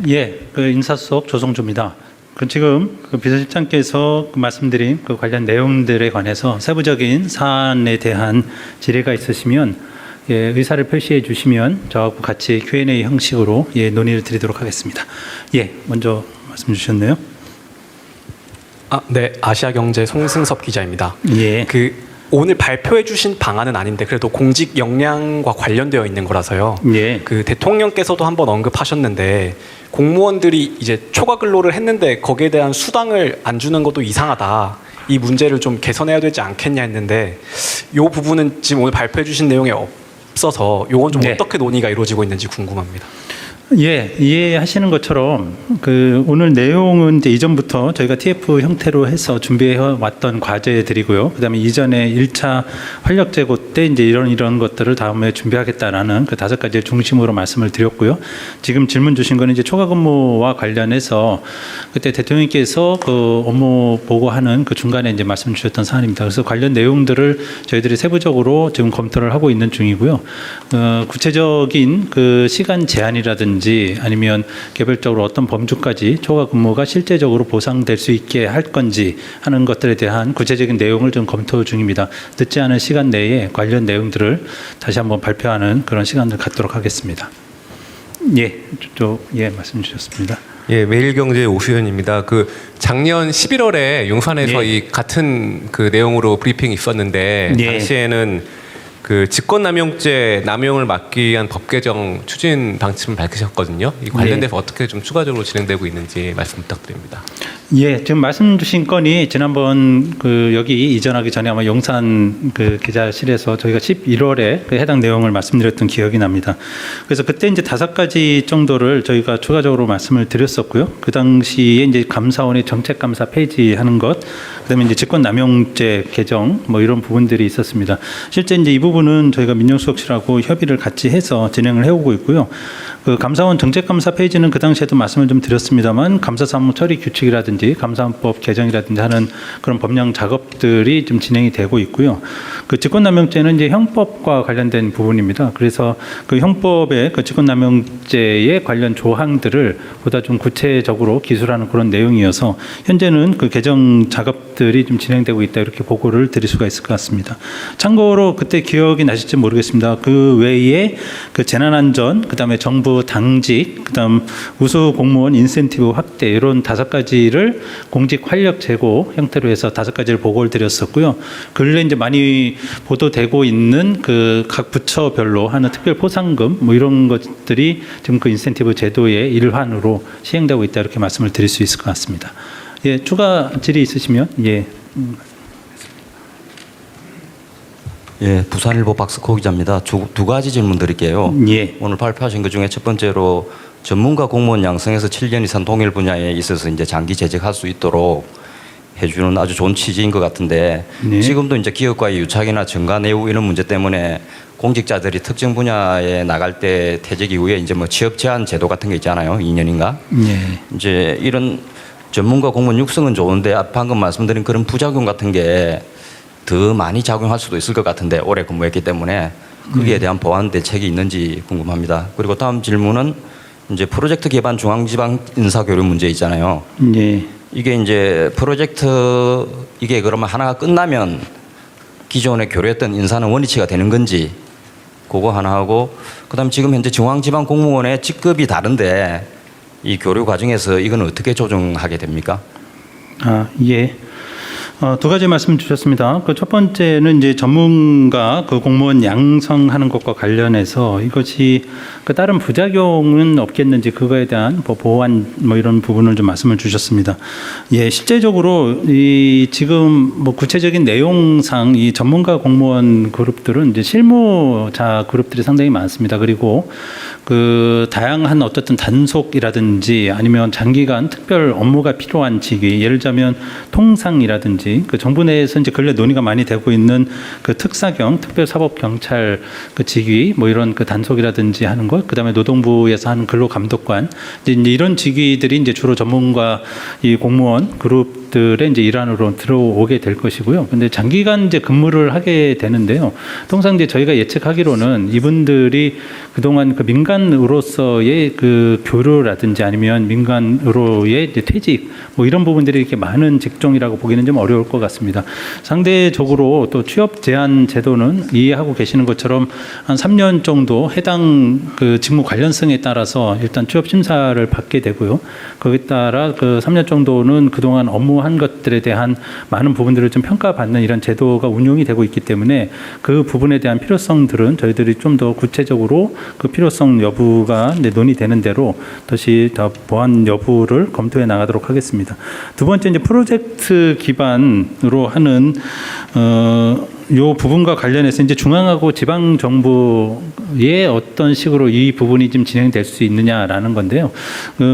예, 그 인사수석 조성주입니다. 지금 비서실장께서 말씀드린 그 관련 내용들에 관해서 세부적인 사안에 대한 질의가 있으시면 예, 의사를 표시해 주시면 저하고 같이 Q&A 형식으로 예, 논의를 드리도록 하겠습니다. 예, 먼저 말씀 주셨네요. 네, 아시아경제 송승섭 기자입니다. 예. 오늘 발표해 주신 방안은 아닌데 그래도 공직 역량과 관련되어 있는 거라서요. 예. 대통령께서도 한번 언급하셨는데 공무원들이 이제 초과 근로를 했는데 거기에 대한 수당을 안 주는 것도 이상하다. 이 문제를 좀 개선해야 되지 않겠냐 했는데 이 부분은 지금 오늘 발표해 주신 내용에 없어서 이건 좀 네. 어떻게 논의가 이루어지고 있는지 궁금합니다. 예, 이해하시는 것처럼 오늘 내용은 이제 이전부터 저희가 TF 형태로 해서 준비해 왔던 과제들이고요. 그다음에 이전에 1차 활력 제고 때 이제 이런 것들을 다음에 준비하겠다라는 그 5가지의 중심으로 말씀을 드렸고요. 지금 질문 주신 거는 이제 초과 근무와 관련해서 그때 대통령께서 그 업무 보고하는 그 중간에 이제 말씀 주셨던 사안입니다. 그래서 관련 내용들을 저희들이 세부적으로 지금 검토를 하고 있는 중이고요. 구체적인 그 시간 제한이라든지 아니면 개별적으로 어떤 범주까지 초과 근무가 실제적으로 보상될 수 있게 할 건지 하는 것들에 대한 구체적인 내용을 좀 검토 중입니다. 늦지 않은 시간 내에 관련 내용들을 다시 한번 발표하는 그런 시간을 갖도록 하겠습니다. 예, 말씀 주셨습니다. 예, 매일경제 오수연입니다. 작년 11월에 용산에서 예. 이 같은 그 내용으로 브리핑이 있었는데 예. 당시에는 직권남용죄 남용을 막기 위한 법 개정 추진 방침을 밝히셨거든요. 이 관련돼서 어떻게 좀 추가적으로 진행되고 있는지 말씀 부탁드립니다. 예, 지금 말씀 주신 건이 지난번 여기 이전하기 전에 아마 용산 기자실에서 저희가 11월에 해당 내용을 말씀드렸던 기억이 납니다. 그래서 그때 이제 5가지 정도를 저희가 추가적으로 말씀을 드렸었고요. 그 당시에 이제 감사원의 정책감사 폐지하는 것, 그다음에 이제 직권남용죄 개정 이런 부분들이 있었습니다. 실제 이제 이 부분은 저희가 민정수석실하고 협의를 같이 해서 진행을 해오고 있고요. 감사원 정책감사 폐지는 그 당시에도 말씀을 좀 드렸습니다만 감사사무 처리 규칙이라든지 감사원법 개정이라든지 하는 그런 법령 작업들이 좀 진행이 되고 있고요. 직권남용죄는 이제 형법과 관련된 부분입니다. 그래서 형법의 직권남용죄의 관련 조항들을 보다 좀 구체적으로 기술하는 그런 내용이어서 현재는 개정 작업들이 좀 진행되고 있다 이렇게 보고를 드릴 수가 있을 것 같습니다. 참고로 그때 기억이 나실지 모르겠습니다. 그 외에 재난안전, 그다음에 정부 당직, 그다음 우수 공무원 인센티브 확대 이런 5가지를 공직 활력 제고 형태로 해서 5가지를 보고를 드렸었고요. 근래 이제 많이 보도되고 있는 각 부처별로 하는 특별 포상금 이런 것들이 지금 인센티브 제도의 일환으로 시행되고 있다 이렇게 말씀을 드릴 수 있을 것 같습니다. 예, 추가 질의 있으시면 예. 예, 부산일보 박스코 기자입니다. 두 가지 질문 드릴게요. 예. 오늘 발표하신 것 중에 첫 번째로 전문가 공무원 양성에서 7년 이상 동일 분야에 있어서 이제 장기 재직할 수 있도록 해주는 아주 좋은 취지인 것 같은데 네. 지금도 이제 기업과의 유착이나 정가 내우 이런 문제 때문에 공직자들이 특정 분야에 나갈 때 퇴직 이후에 이제 취업 제한 제도 같은 게 있잖아요. 2년인가? 예. 이제 이런 전문가 공무원 육성은 좋은데 방금 말씀드린 그런 부작용 같은 게 더 많이 작용할 수도 있을 것 같은데 오래 근무했기 때문에 거기에 대한 보완 대책이 있는지 궁금합니다. 그리고 다음 질문은 이제 프로젝트 기반 중앙지방 인사교류 문제 있잖아요. 예. 이게 이제 이게 그러면 하나가 끝나면 기존에 교류했던 인사는 원위치가 되는 건지 그거 하나 하고 그다음 지금 현재 중앙지방 공무원의 직급이 다른데 이 교류 과정에서 이건 어떻게 조정하게 됩니까? 예. 2가지 말씀 주셨습니다. 첫 번째는 이제 전문가 공무원 양성하는 것과 관련해서 이것이 다른 부작용은 없겠는지 그거에 대한 보완 이런 부분을 좀 말씀을 주셨습니다. 예, 실제적으로 지금 구체적인 내용상 이 전문가 공무원 그룹들은 이제 실무자 그룹들이 상당히 많습니다. 그리고 다양한 어떤 단속이라든지 아니면 장기간 특별 업무가 필요한 직위, 예를 들자면 통상이라든지 정부 내에서 이제 근래 논의가 많이 되고 있는 특사경, 특별사법경찰 직위, 이런 단속이라든지 하는 것, 그다음에 노동부에서 하는 근로감독관, 이제 이런 직위들이 이제 주로 전문가 이 공무원 그룹 것들의 이제 일환으로 들어오게 될 것이고요. 근데 장기간 이제 근무를 하게 되는데요. 통상 이제 저희가 예측하기로는 이분들이 그동안 그 민간으로서의 그 교류라든지 아니면 민간으로의 이제 퇴직 뭐 이런 부분들이 이렇게 많은 직종이라고 보기는 좀 어려울 것 같습니다. 상대적으로 또 취업 제한 제도는 이해하고 계시는 것처럼 한 3년 정도 해당 그 직무 관련성에 따라서 일단 취업 심사를 받게 되고요. 거기에 따라 그 3년 정도는 그동안 업무한 것들에 대한 많은 부분들을 좀 평가받는 이런 제도가 운용이 되고 있기 때문에 그 부분에 대한 필요성들은 저희들이 좀 더 구체적으로 그 필요성 여부가 이제 논의되는 대로 다시 더 보완 여부를 검토해 나가도록 하겠습니다. 두 번째 이제 프로젝트 기반으로 하는 요 부분과 관련해서 이제 중앙하고 지방 정부의 어떤 식으로 이 부분이 좀 진행될 수 있느냐라는 건데요.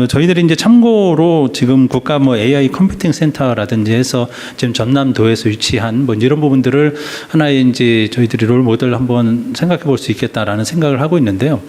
저희들이 이제 참고로 지금 국가 뭐 AI 컴퓨팅 센터라든지 해서 지금 전남도에서 위치한 뭐 이런 부분들을 하나의 이제 저희들이 롤 모델 한번 생각해 볼 수 있겠다라는 생각을 하고 있는데요.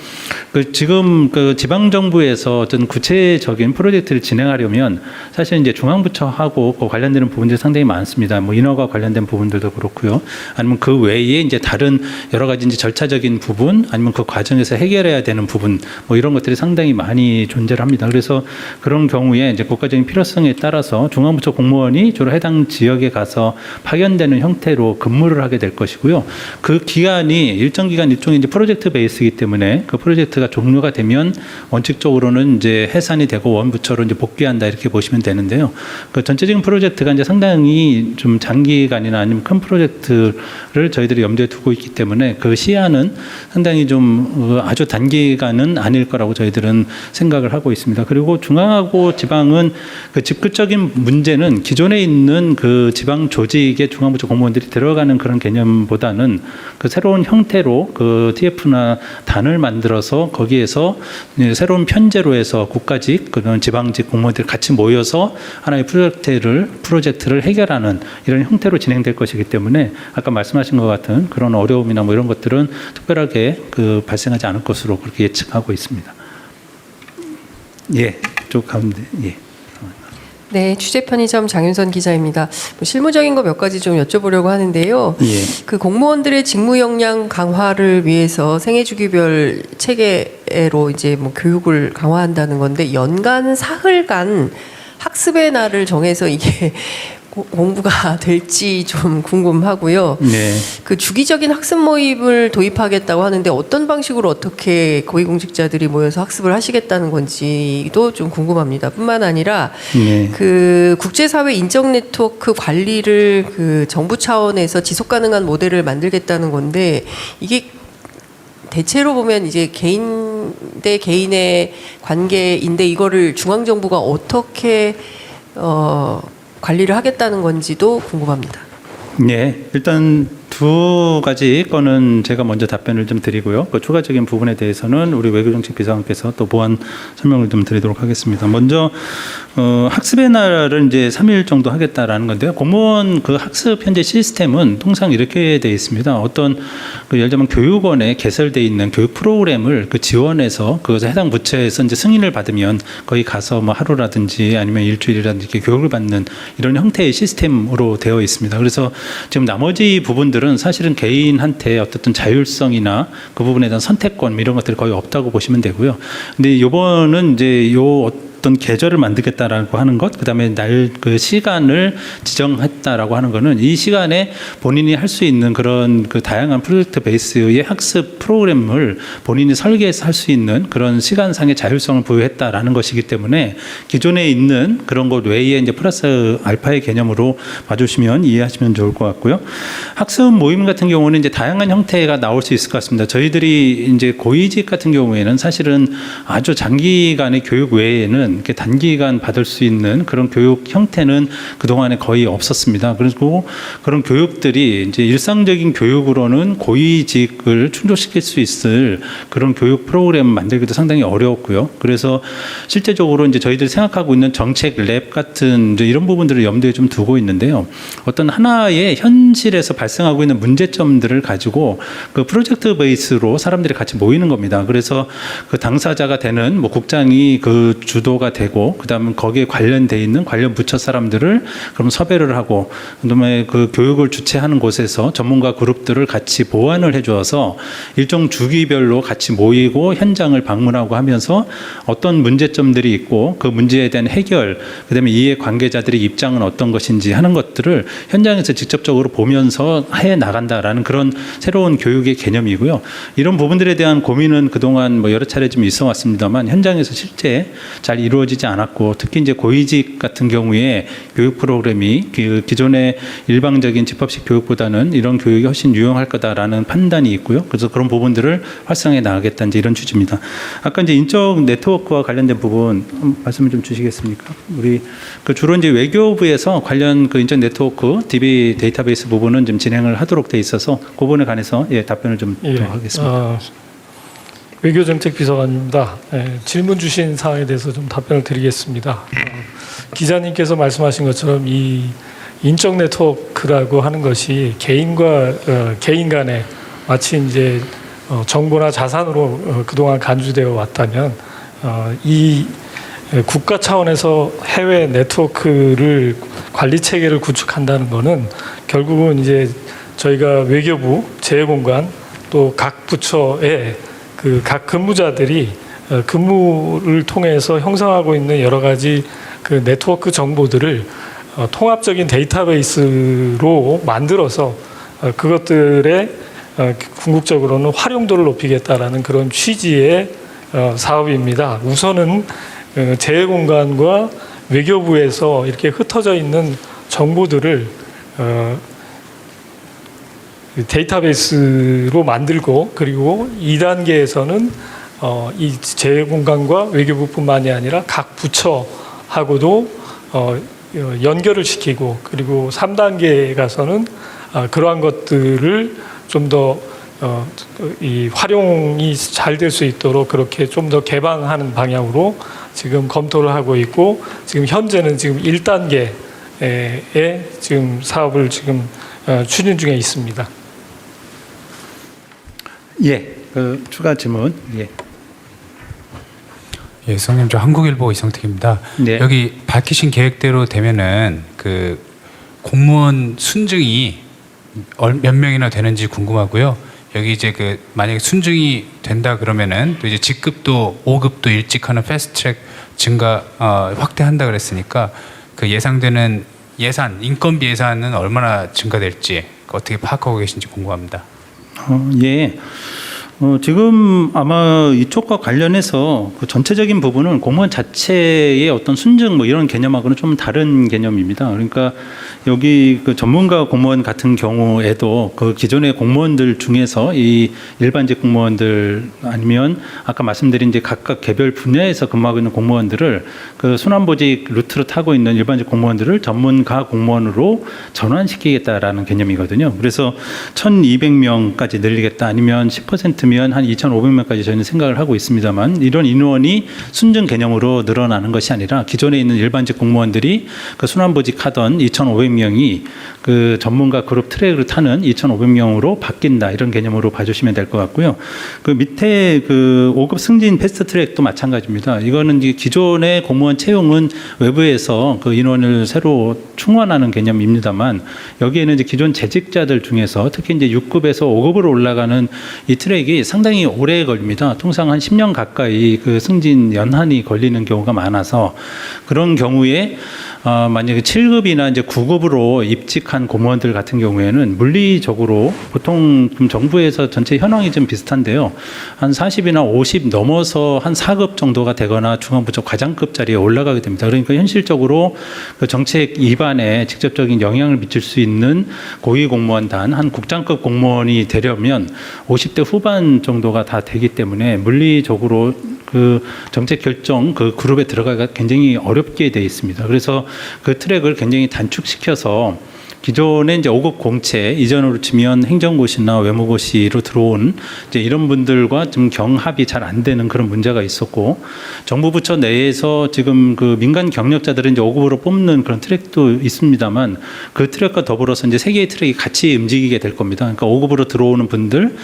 지금 그 지방 정부에서 어떤 구체적인 프로젝트를 진행하려면 사실 이제 중앙부처하고 그 관련되는 부분들이 상당히 많습니다. 뭐 인허가 관련된 부분들도 그렇고요. 아니면 그 외에 이제 다른 여러 가지 이제 절차적인 부분 아니면 그 과정에서 해결해야 되는 부분 뭐 이런 것들이 상당히 많이 존재를 합니다. 그래서 그런 경우에 이제 국가적인 필요성에 따라서 중앙부처 공무원이 주로 해당 지역에 가서 파견되는 형태로 근무를 하게 될 것이고요. 그 기간이 일정 기간 일종의 이제 프로젝트 베이스이기 때문에 그 프로젝트가 종료가 되면 원칙적으로는 이제 해산이 되고 원부처로 이제 복귀한다 이렇게 보시면 되는데요. 그 전체적인 프로젝트가 이제 상당히 좀 장기간이나 아니면 큰 프로젝트를 저희들이 염두에 두고 있기 때문에 그 시야는 상당히 좀 아주 단기간은 아닐 거라고 저희들은 생각을 하고 있습니다. 그리고 중앙하고 지방은 그 직급적인 문제는 기존에 있는 그 지방 조직의 중앙부처 공무원들이 들어가는 그런 개념보다는 그 새로운 형태로 그 TF나 단을 만들어서 거기에서 새로운 편제로 해서 국가직 그런 지방직 공무원들이 같이 모여서 하나의 프로젝트를 해결하는 이런 형태로 진행될 것이기 때문에 아까 말씀하신 것 같은 그런 어려움이나 뭐 이런 것들은 특별하게 그 발생하지 않을 것으로 그렇게 예측하고 있습니다. 예, 쪽 가운데 예. 네, 취재 편의점 장윤선 기자입니다. 뭐 실무적인 거 몇 가지 좀 여쭤보려고 하는데요. 예. 그 공무원들의 직무 역량 강화를 위해서 생애주기별 체계로 이제 뭐 교육을 강화한다는 건데 연간 사흘간 학습의 날을 정해서 이게 공부가 될지 좀 궁금하고요. 네. 그 주기적인 학습 모임을 도입하겠다고 하는데 어떤 방식으로 어떻게 고위공직자들이 모여서 학습을 하시겠다는 건지도 좀 궁금합니다. 뿐만 아니라 네. 그 국제사회 인적 네트워크 관리를 그 정부 차원에서 지속 가능한 모델을 만들겠다는 건데 이게 대체로 보면 이제 개인 대 개인의 관계인데 이거를 중앙 정부가 어떻게 관리를 하겠다는 건지도 궁금합니다. 네, 일단 두 가지 건은 제가 먼저 답변을 좀 드리고요. 그 추가적인 부분에 대해서는 우리 외교정책 비서관께서 또 보완 설명을 좀 드리도록 하겠습니다. 먼저 학습의 날을 이제 3일 정도 하겠다라는 건데요. 공무원 그 학습 현재 시스템은 통상 이렇게 되어 있습니다. 어떤 그 예를 들면 교육원에 개설되어 있는 교육 프로그램을 그 지원해서 그것을 해당 부처에서 이제 승인을 받으면 거기 가서 뭐 하루라든지 아니면 일주일이라든지 이렇게 교육을 받는 이런 형태의 시스템으로 되어 있습니다. 그래서 지금 나머지 부분들은 사실은 개인한테 어떤 자율성이나 그 부분에 대한 선택권 이런 것들이 거의 없다고 보시면 되고요. 근데 이번은 이제 어떤 계절을 만들겠다라고 하는 것, 그다음에 날 그 시간을 지정했다라고 하는 거는 이 시간에 본인이 할 수 있는 그런 그 다양한 프로젝트 베이스의 학습 프로그램을 본인이 설계해서 할 수 있는 그런 시간상의 자율성을 부여했다라는 것이기 때문에 기존에 있는 그런 것 외에 이제 플러스 알파의 개념으로 봐주시면 이해하시면 좋을 것 같고요. 학습 모임 같은 경우는 이제 다양한 형태가 나올 수 있을 것 같습니다. 저희들이 이제 고위직 같은 경우에는 사실은 아주 장기간의 교육 외에는 이렇게 단기간 받을 수 있는 그런 교육 형태는 그동안에 거의 없었습니다. 그리고 그런 교육들이 이제 일상적인 교육으로는 고위직을 충족시킬 수 있을 그런 교육 프로그램 만들기도 상당히 어려웠고요. 그래서 실제적으로 이제 저희들이 생각하고 있는 정책 랩 같은 이제 이런 부분들을 염두에 좀 두고 있는데요. 어떤 하나의 현실에서 발생하고 있는 문제점들을 가지고 그 프로젝트 베이스로 사람들이 같이 모이는 겁니다. 그래서 그 당사자가 되는 뭐 국장이 그 주도 보도가 되고 그다음에 거기에 관련돼 있는 관련 부처 사람들을 그럼 섭외를 하고 그다음에 그 교육을 주최하는 곳에서 전문가 그룹들을 같이 보완을 해주어서 일정 주기별로 같이 모이고 현장을 방문하고 하면서 어떤 문제점들이 있고 그 문제에 대한 해결 그다음에 이해 관계자들의 입장은 어떤 것인지 하는 것들을 현장에서 직접적으로 보면서 해 나간다라는 그런 새로운 교육의 개념이고요. 이런 부분들에 대한 고민은 그동안 뭐 여러 차례 좀 있어 왔습니다만 현장에서 실제 잘 이루어지지 않았고 특히 이제 고위직 같은 경우에 교육 프로그램이 그 기존의 일방적인 집합식 교육보다는 이런 교육이 훨씬 유용할 거다라는 판단이 있고요. 그래서 그런 부분들을 활성화해 나가겠다 이제 이런 취지입니다. 아까 이제 인적 네트워크와 관련된 부분 말씀을 좀 주시겠습니까? 우리 그 주로 이제 외교부에서 관련 그 인적 네트워크 DB 데이터베이스 부분은 좀 진행을 하도록 돼 있어서 그 부분에 관해서 답변을 좀 하겠습니다. 외교정책비서관입니다. 질문 주신 사항에 대해서 좀 답변을 드리겠습니다. 기자님께서 말씀하신 것처럼 이 인적 네트워크라고 하는 것이 개인과 개인 간에 마치 이제 정보나 자산으로 그동안 간주되어 왔다면 이 국가 차원에서 해외 네트워크를 관리 체계를 구축한다는 것은 결국은 이제 저희가 외교부, 재외공관 또 각 부처의 그 각 근무자들이 근무를 통해서 형성하고 있는 여러 가지 그 네트워크 정보들을 통합적인 데이터베이스로 만들어서 그것들의 궁극적으로는 활용도를 높이겠다라는 그런 취지의 사업입니다. 우선은 재외공관과 외교부에서 이렇게 흩어져 있는 정보들을 데이터베이스로 만들고 그리고 2단계에서는 이 재외공관과 외교부뿐만이 아니라 각 부처하고도 연결을 시키고 그리고 3단계에 가서는 그러한 것들을 좀 더 이 활용이 잘 될 수 있도록 그렇게 좀 더 개방하는 방향으로 지금 검토를 하고 있고 지금 현재는 지금 1단계에 지금 사업을 지금 추진 중에 있습니다. 예, 그 추가 질문. 예. 예, 성님 저 한국일보 이성택입니다. 네. 여기 밝히신 계획대로 되면은 그 공무원 순증이 몇 명이나 되는지 궁금하고요. 여기 이제 그 만약에 순증이 된다 그러면은 또 이제 직급도 5급도 일찍하는 패스트트랙 증가 확대한다 그랬으니까 그 예상되는 예산 인건비 예산은 얼마나 증가될지 어떻게 파악하고 계신지 궁금합니다. 예. 지금 아마 이쪽과 관련해서 그 전체적인 부분은 공무원 자체의 어떤 순증 뭐 이런 개념하고는 좀 다른 개념입니다. 그러니까 여기 그 전문가 공무원 같은 경우에도 그 기존의 공무원들 중에서 이 일반직 공무원들 아니면 아까 말씀드린 이제 각각 개별 분야에서 근무하고 있는 공무원들을 그 순환보직 루트로 타고 있는 일반직 공무원들을 전문가 공무원으로 전환시키겠다라는 개념이거든요. 그래서 1,200명까지 늘리겠다 아니면 10%면 한 2,500명까지 저희는 생각을 하고 있습니다만 이런 인원이 순증 개념으로 늘어나는 것이 아니라 기존에 있는 일반직 공무원들이 그 순환보직 하던 2,500명이 그 전문가 그룹 트랙을 타는 2,500명으로 바뀐다 이런 개념으로 봐주시면 될 것 같고요. 그 밑에 그 5급 승진 패스트 트랙도 마찬가지입니다. 이거는 이제 기존의 공무원 채용은 외부에서 그 인원을 새로 충원하는 개념입니다만 여기에는 이제 기존 재직자들 중에서 특히 이제 6급에서 5급으로 올라가는 이 트랙이 상당히 오래 걸립니다. 통상 한 10년 가까이 그 승진 연한이 걸리는 경우가 많아서 그런 경우에 만약에 7급이나 이제 9급으로 입직한 공무원들 같은 경우에는 물리적으로 보통 정부에서 전체 현황이 좀 비슷한데요. 한 40이나 50 넘어서 한 4급 정도가 되거나 중앙부처 과장급 자리에 올라가게 됩니다. 그러니까 현실적으로 그 정책 입안에 직접적인 영향을 미칠 수 있는 고위 공무원단 한 국장급 공무원이 되려면 50대 후반 정도가 다 되기 때문에 물리적으로 그 정책 결정 그 그룹에 들어가기가 굉장히 어렵게 돼 있습니다. 그래서 그 트랙을 굉장히 단축시켜서 기존에 이제 5급 공채 이전으로 치면 행정고시나 외무고시로 들어온 이제 이런 분들과 좀 경합이 잘 안 되는 그런 문제가 있었고, 정부 부처 내에서 지금 그 민간 경력자들은 이제 5급으로 뽑는 그런 트랙도 있습니다만, 그 트랙과 더불어서 이제 세 개의 트랙이 같이 움직이게 될 겁니다. 그러니까 5급으로 들어오는 분들,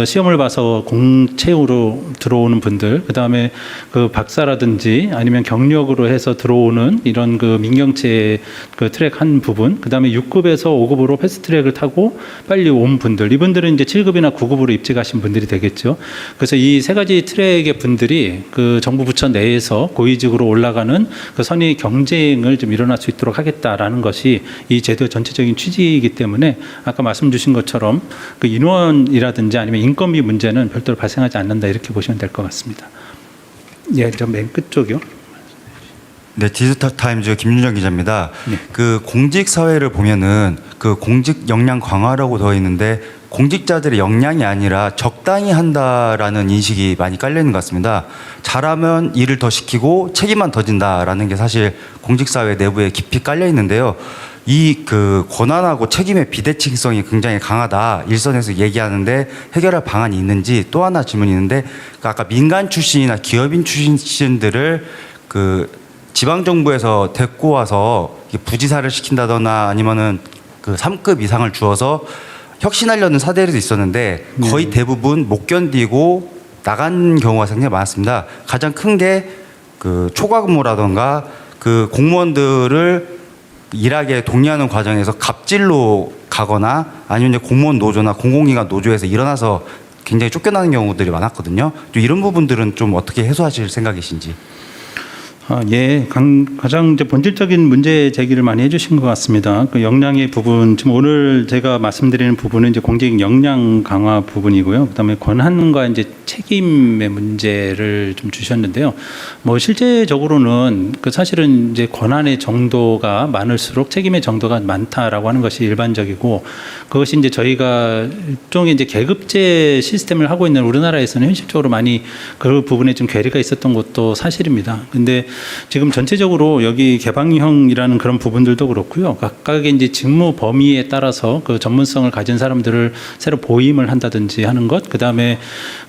시험을 봐서 공채우로 들어오는 분들, 그 다음에 그 박사라든지 아니면 경력으로 해서 들어오는 이런 그 민경채 그 트랙 한 부분, 그 다음에 6급에서 5급으로 패스트트랙을 타고 빨리 온 분들, 이분들은 이제 7급이나 9급으로 입직하신 분들이 되겠죠. 그래서 이 세 가지 트랙의 분들이 그 정부 부처 내에서 고위직으로 올라가는 그 선의 경쟁을 좀 일어날 수 있도록 하겠다라는 것이 이 제도의 전체적인 취지이기 때문에 아까 말씀 주신 것처럼 그 인원이라든지 아니면 인건비 문제는 별도로 발생하지 않는다, 이렇게 보시면 될 것 같습니다. 예, 저 맨 끝쪽이요. 네, 디지털 타임즈 김윤정 기자입니다. 네. 그 공직 사회를 보면은 그 공직 역량 강화라고 되어 있는데 공직자들의 역량이 아니라 적당히 한다라는 인식이 많이 깔려 있는 것 같습니다. 잘하면 일을 더 시키고 책임만 더 진다라는 게 사실 공직 사회 내부에 깊이 깔려 있는데요. 이 그 권한하고 책임의 비대칭성이 굉장히 강하다, 일선에서 얘기하는데 해결할 방안이 있는지, 또 하나 질문이 있는데, 그 아까 민간 출신이나 기업인 출신들을 그 지방 정부에서 데리고 와서 부지사를 시킨다거나 아니면은 그 3급 이상을 주어서 혁신하려는 사례도 있었는데 거의 대부분 못 견디고 나간 경우가 상당히 많았습니다. 가장 큰 게 그 초과 근무라던가 그 공무원들을 일하게 독려하는 과정에서 갑질로 가거나 아니면 이제 공무원 노조나 공공기관 노조에서 일어나서 굉장히 쫓겨나는 경우들이 많았거든요. 또 이런 부분들은 좀 어떻게 해소하실 생각이신지. 예, 가장 이제 본질적인 문제 제기를 많이 해주신 것 같습니다. 그 역량의 부분, 지금 오늘 제가 말씀드리는 부분은 이제 공직 역량 강화 부분이고요. 그다음에 권한과 이제 책임의 문제를 좀 주셨는데요. 뭐 실제적으로는 그 사실은 이제 권한의 정도가 많을수록 책임의 정도가 많다라고 하는 것이 일반적이고, 그것이 이제 저희가 일종의 이제 계급제 시스템을 하고 있는 우리나라에서는 현실적으로 많이 그 부분에 좀 괴리가 있었던 것도 사실입니다. 근데 지금 전체적으로 여기 개방형이라는 그런 부분들도 그렇고요. 각각의 이제 직무 범위에 따라서 그 전문성을 가진 사람들을 새로 보임을 한다든지 하는 것, 그 다음에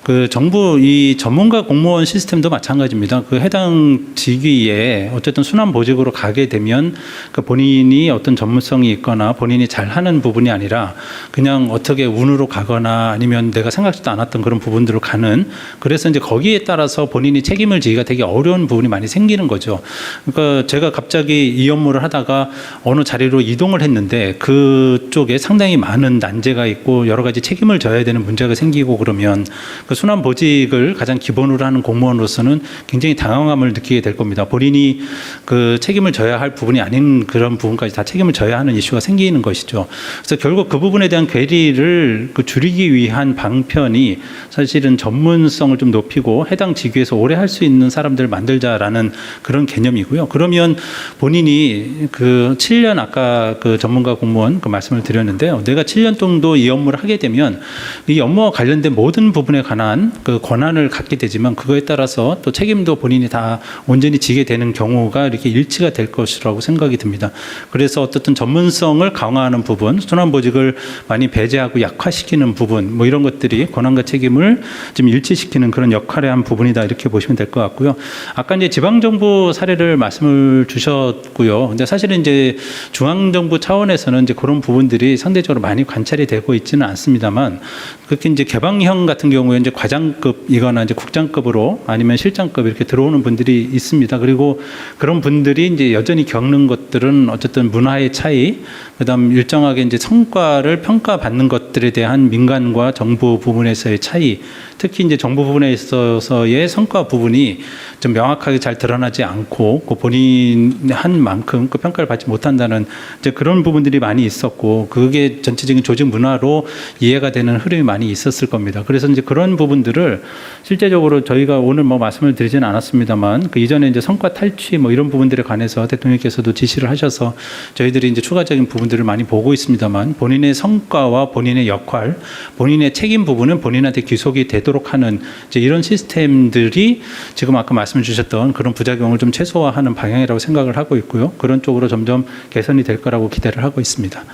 그 정부 이 전문가 공무원 시스템도 마찬가지입니다. 그 해당 직위에 어쨌든 순환 보직으로 가게 되면 그 본인이 어떤 전문성이 있거나 본인이 잘하는 부분이 아니라 그냥 어떻게 운으로 가거나 아니면 내가 생각지도 않았던 그런 부분들로 가는, 그래서 이제 거기에 따라서 본인이 책임을 지기가 되게 어려운 부분이 많이 생기는 거죠. 그러니까 제가 갑자기 이 업무를 하다가 어느 자리로 이동을 했는데 그쪽에 상당히 많은 난제가 있고 여러 가지 책임을 져야 되는 문제가 생기고, 그러면 그 순환 보직을 가장 기본으로 하는 공무원으로서는 굉장히 당황함을 느끼게 될 겁니다. 본인이 그 책임을 져야 할 부분이 아닌 그런 부분까지 다 책임을 져야 하는 이슈가 생기는 것이죠. 그래서 결국 그 부분에 대한 괴리를 그 줄이기 위한 방편이 사실은 전문성을 좀 높이고 해당 직위에서 오래 할 수 있는 사람들을 만들자라는 그런 개념이고요. 그러면 본인이 그 7년 아까 그 전문가 공무원 그 말씀을 드렸는데요. 내가 7년 정도 이 업무를 하게 되면 이 업무와 관련된 모든 부분에 관한 그 권한을 갖게 되지만 그거에 따라서 또 책임도 본인이 다 온전히 지게 되는 경우가 이렇게 일치가 될 것이라고 생각이 듭니다. 그래서 어쨌든 전문성을 강화하는 부분, 순환보직을 많이 배제하고 약화시키는 부분, 뭐 이런 것들이 권한과 책임을 좀 일치시키는 그런 역할의 한 부분이다, 이렇게 보시면 될 것 같고요. 아까 이제 지방정부 사례를 말씀을 주셨고요. 근데 사실은 이제 중앙정부 차원에서는 이제 그런 부분들이 상대적으로 많이 관찰이 되고 있지는 않습니다만, 그렇게 이제 개방형 같은 경우에 이제 과장급이거나 이제 국장급으로 아니면 실장급 이렇게 들어오는 분들이 있습니다. 그리고 그런 분들이 이제 여전히 겪는 것들은 어쨌든 문화의 차이, 그다음 일정하게 이제 성과를 평가받는 것들에 대한 민간과 정부 부분에서의 차이, 특히 이제 정부 부분에 있어서의 성과 부분이 좀 명확하게 잘 드러나지 않고 그 본인이 한 만큼 그 평가를 받지 못한다는 이제 그런 부분들이 많이 있었고, 그게 전체적인 조직 문화로 이해가 되는 흐름이 많이 있었을 겁니다. 그래서 이제 그런 부분들을 실제적으로 저희가 오늘 뭐 말씀을 드리지는 않았습니다만 그 이전에 이제 성과 탈취 뭐 이런 부분들에 관해서 대통령께서도 지시를 하셔서 저희들이 이제 추가적인 부분들을 많이 보고 있습니다만, 본인의 성과와 본인의 역할, 본인의 책임 부분은 본인한테 귀속이 되도록 하는 이제 이런 시스템들이 지금 아까 말씀 주셨던 그런 부작용을 좀 최소화하는 방향이라고 생각을 하고 있고요. 그런 쪽으로 점점 개선이 될 거라고 기대를 하고 있습니다.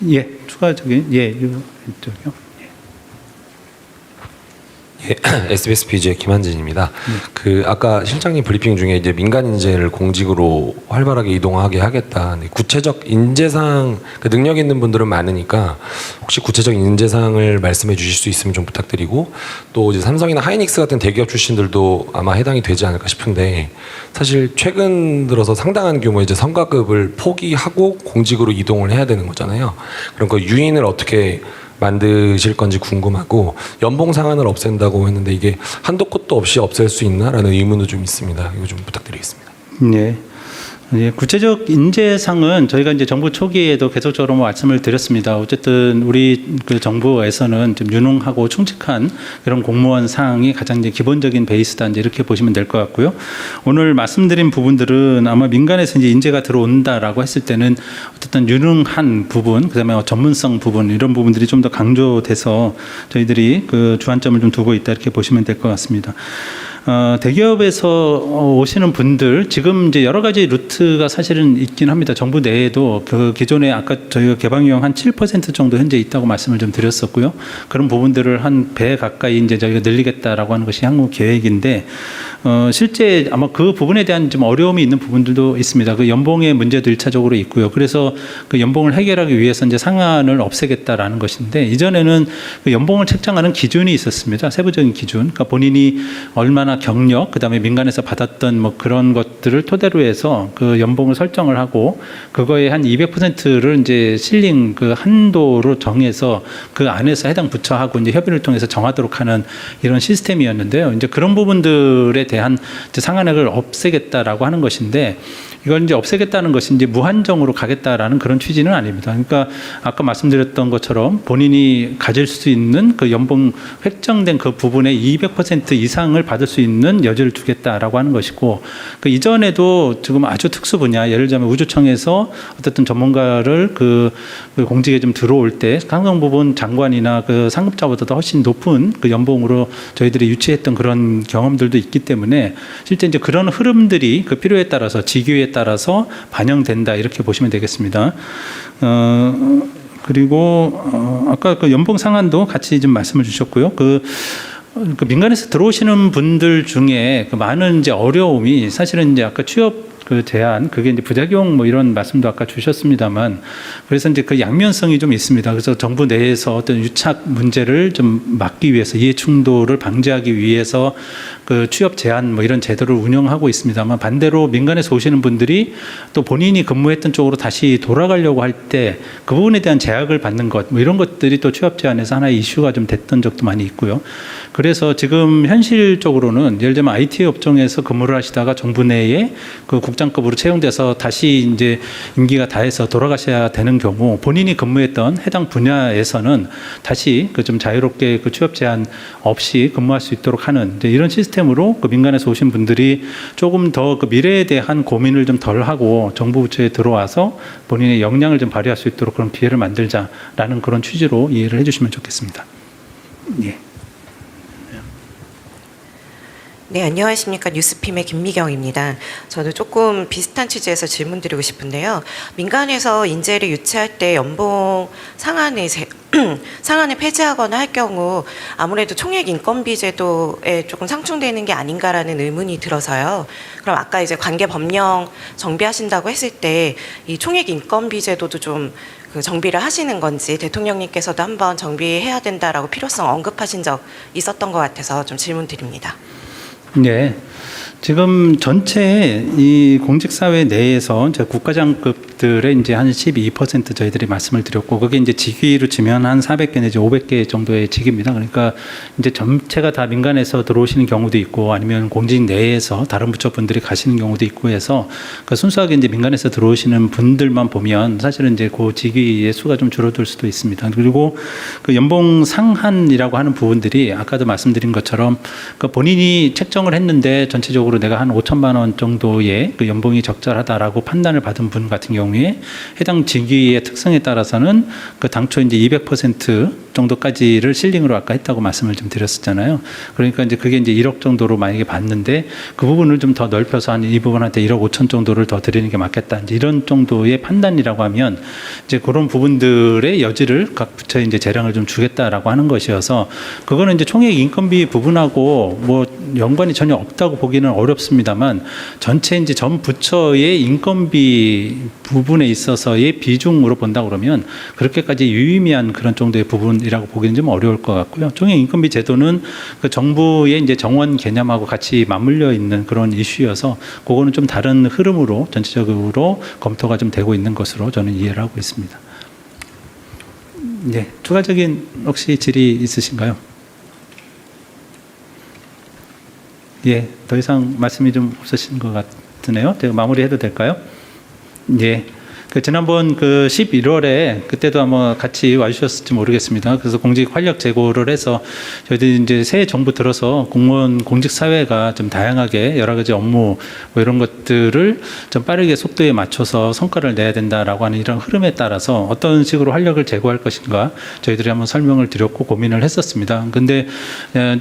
예, 추가적인 이쪽이요. 예. 예, SBS BG의 김한진입니다. 그 아까 실장님 브리핑 중에 이제 민간 인재를 공직으로 활발하게 이동하게 하겠다. 구체적 인재상 그 능력 있는 분들은 많으니까 혹시 구체적 인재상을 말씀해 주실 수 있으면 좀 부탁드리고, 또 이제 삼성이나 하이닉스 같은 대기업 출신들도 아마 해당이 되지 않을까 싶은데, 사실 최근 들어서 상당한 규모의 이제 성과급을 포기하고 공직으로 이동을 해야 되는 거잖아요. 그럼 그 유인을 어떻게 만드실 건지 궁금하고, 연봉 상한을 없앤다고 했는데 이게 한도 끝도 없이 없앨 수 있나라는 의문도 좀 있습니다. 이거 좀 부탁드리겠습니다. 네. 예, 구체적 인재상은 저희가 이제 정부 초기에도 계속적으로 말씀을 드렸습니다. 어쨌든 우리 그 정부에서는 좀 유능하고 충직한 그런 공무원 상이 가장 이제 기본적인 베이스다, 이제 이렇게 보시면 될 것 같고요. 오늘 말씀드린 부분들은 아마 민간에서 이제 인재가 들어온다라고 했을 때는 어쨌든 유능한 부분, 그다음에 전문성 부분, 이런 부분들이 좀 더 강조돼서 저희들이 그 주안점을 좀 두고 있다, 이렇게 보시면 될 것 같습니다. 대기업에서 오시는 분들, 지금 이제 여러 가지 루트가 사실은 있긴 합니다. 정부 내에도 그 기존에 아까 저희가 개방형 한 7% 정도 현재 있다고 말씀을 좀 드렸었고요. 그런 부분들을 한 배 가까이 이제 저희가 늘리겠다라고 하는 것이 향후 계획인데, 실제 아마 그 부분에 대한 좀 어려움이 있는 부분들도 있습니다. 그 연봉의 문제도 1차적으로 있고요. 그래서 그 연봉을 해결하기 위해서 이제 상한을 없애겠다라는 것인데, 이전에는 그 연봉을 책정하는 기준이 있었습니다. 세부적인 기준. 그러니까 본인이 얼마나 경력, 그다음에 민간에서 받았던 뭐 그런 것들을 토대로 해서 그 연봉을 설정을 하고, 그거에 한 200%를 이제 실링 그 한도로 정해서 그 안에서 해당 부처하고 이제 협의를 통해서 정하도록 하는 이런 시스템이었는데요. 이제 그런 부분들에 대한 이제 상한액을 없애겠다라고 하는 것인데, 이걸 이제 없애겠다는 것이 이제 무한정으로 가겠다라는 그런 취지는 아닙니다. 그러니까 아까 말씀드렸던 것처럼 본인이 가질 수 있는 그 연봉 획정된 그 부분의 200% 이상을 받을 수 있는 여지를 두겠다라고 하는 것이고, 그 이전에도 지금 아주 특수 분야, 예를 들자면 우주청에서 어쨌든 전문가를 그 공직에 좀 들어올 때 상당 부분 장관이나 그 상급자보다도 훨씬 높은 그 연봉으로 저희들이 유치했던 그런 경험들도 있기 때문에, 실제 이제 그런 흐름들이 그 필요에 따라서 직위에 따라서 반영된다, 이렇게 보시면 되겠습니다. 그리고 아까 그 연봉 상한도 같이 좀 말씀을 주셨고요. 그 민간에서 들어오시는 분들 중에 그 많은 이제 어려움이 사실은 이제 아까 취업 그 제한, 그게 이제 부작용 뭐 이런 말씀도 아까 주셨습니다만, 그래서 이제 그 양면성이 좀 있습니다. 그래서 정부 내에서 어떤 유착 문제를 좀 막기 위해서, 이해 충돌을 방지하기 위해서 그 취업 제한 뭐 이런 제도를 운영하고 있습니다만, 반대로 민간에서 오시는 분들이 또 본인이 근무했던 쪽으로 다시 돌아가려고 할 때 그 부분에 대한 제약을 받는 것, 뭐 이런 것들이 또 취업 제한에서 하나의 이슈가 좀 됐던 적도 많이 있고요. 그래서 지금 현실적으로는 예를 들면 IT 업종에서 근무를 하시다가 정부 내에 그 국장급으로 채용돼서 다시 이제 임기가 다해서 돌아가셔야 되는 경우, 본인이 근무했던 해당 분야에서는 다시 그 좀 자유롭게 그 취업 제한 없이 근무할 수 있도록 하는 이제 이런 시스템으로 그 민간에서 오신 분들이 조금 더 그 미래에 대한 고민을 좀 덜 하고 정부 부처에 들어와서 본인의 역량을 좀 발휘할 수 있도록 그런 기회를 만들자라는 그런 취지로 이해를 해주시면 좋겠습니다. 예. 네, 안녕하십니까. 뉴스핌의 김미경입니다. 저도 조금 비슷한 취지에서 질문드리고 싶은데요. 민간에서 인재를 유치할 때 연봉 상한을 폐지하거나 할 경우 아무래도 총액 인건비 제도에 조금 상충되는 게 아닌가라는 의문이 들어서요. 그럼 아까 이제 관계 법령 정비하신다고 했을 때 이 총액 인건비 제도도 좀 그 정비를 하시는 건지, 대통령님께서도 한번 정비해야 된다라고 필요성 언급하신 적 있었던 것 같아서 좀 질문드립니다. 네. 지금 전체 이 공직사회 내에서 이제 국가장급들의 이제 한 12% 저희들이 말씀을 드렸고, 그게 이제 직위로 치면 한 400개 내지 500개 정도의 직입니다. 그러니까 이제 전체가 다 민간에서 들어오시는 경우도 있고, 아니면 공직 내에서 다른 부처분들이 가시는 경우도 있고 해서, 그 순수하게 이제 민간에서 들어오시는 분들만 보면 사실은 이제 그 직위의 수가 좀 줄어들 수도 있습니다. 그리고 그 연봉 상한이라고 하는 부분들이 아까도 말씀드린 것처럼 그 본인이 책정을 했는데 전체적으로 통계적으로 내가 한 5천만 원 정도의 그 연봉이 적절하다라고 판단을 받은 분 같은 경우에 해당 직위의 특성에 따라서는 그 당초 이제 200% 정도까지를 실링으로 아까 했다고 말씀을 좀 드렸었잖아요. 그러니까 이제 그게 이제 1억 정도로 만약에 받는데 그 부분을 좀 더 넓혀서 한 이 부분한테 1억 5천 정도를 더 드리는 게 맞겠다. 이제 이런 정도의 판단이라고 하면 이제 그런 부분들의 여지를 각 부처에 이제 재량을 좀 주겠다라고 하는 것이어서 그거는 이제 총액 인건비 부분하고 뭐 연관이 전혀 없다고 보기는 어렵습니다만 전체 이제 전 부처의 인건비 부분에 있어서의 비중으로 본다 그러면 그렇게까지 유의미한 그런 정도의 부분이라고 보기는 좀 어려울 것 같고요. 총액 인건비 제도는 그 정부의 이제 정원 개념하고 같이 맞물려 있는 그런 이슈여서 그거는 좀 다른 흐름으로 전체적으로 검토가 좀 되고 있는 것으로 저는 이해를 하고 있습니다. 네, 추가적인 혹시 질의 있으신가요? 예, 더 이상 말씀이 좀 없으신 것 같으네요. 제가 마무리해도 될까요? 예. 그 지난번 그 11월에 그때도 아마 같이 와주셨을지 모르겠습니다. 그래서 공직 활력 제고를 해서 저희들이 이제 새 정부 들어서 공무원 공직 사회가 좀 다양하게 여러 가지 업무 뭐 이런 것들을 좀 빠르게 속도에 맞춰서 성과를 내야 된다라고 하는 이런 흐름에 따라서 어떤 식으로 활력을 제고할 것인가 저희들이 한번 설명을 드렸고 고민을 했었습니다. 근데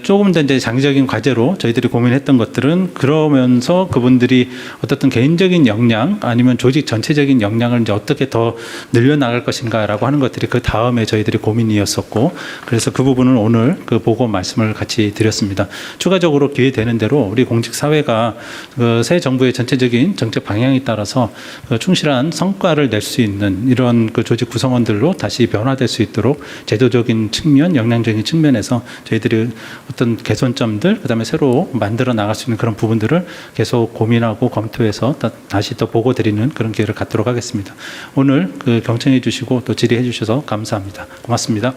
조금 더 이제 장기적인 과제로 저희들이 고민했던 것들은 그러면서 그분들이 어떻든 개인적인 역량 아니면 조직 전체적인 역량을 이제 어떻게 더 늘려나갈 것인가라고 하는 것들이 그 다음에 저희들이 고민이었었고 그래서 그 부분은 오늘 그 보고 말씀을 같이 드렸습니다. 추가적으로 기회 되는 대로 우리 공직 사회가 그 새 정부의 전체적인 정책 방향에 따라서 그 충실한 성과를 낼 수 있는 이런 그 조직 구성원들로 다시 변화될 수 있도록 제도적인 측면, 역량적인 측면에서 저희들이 어떤 개선점들 그다음에 새로 만들어 나갈 수 있는 그런 부분들을 계속 고민하고 검토해서 다시 또 보고 드리는 그런 기회를 갖도록 하겠습니다. 오늘 그 경청해 주시고 또 질의해 주셔서 감사합니다. 고맙습니다.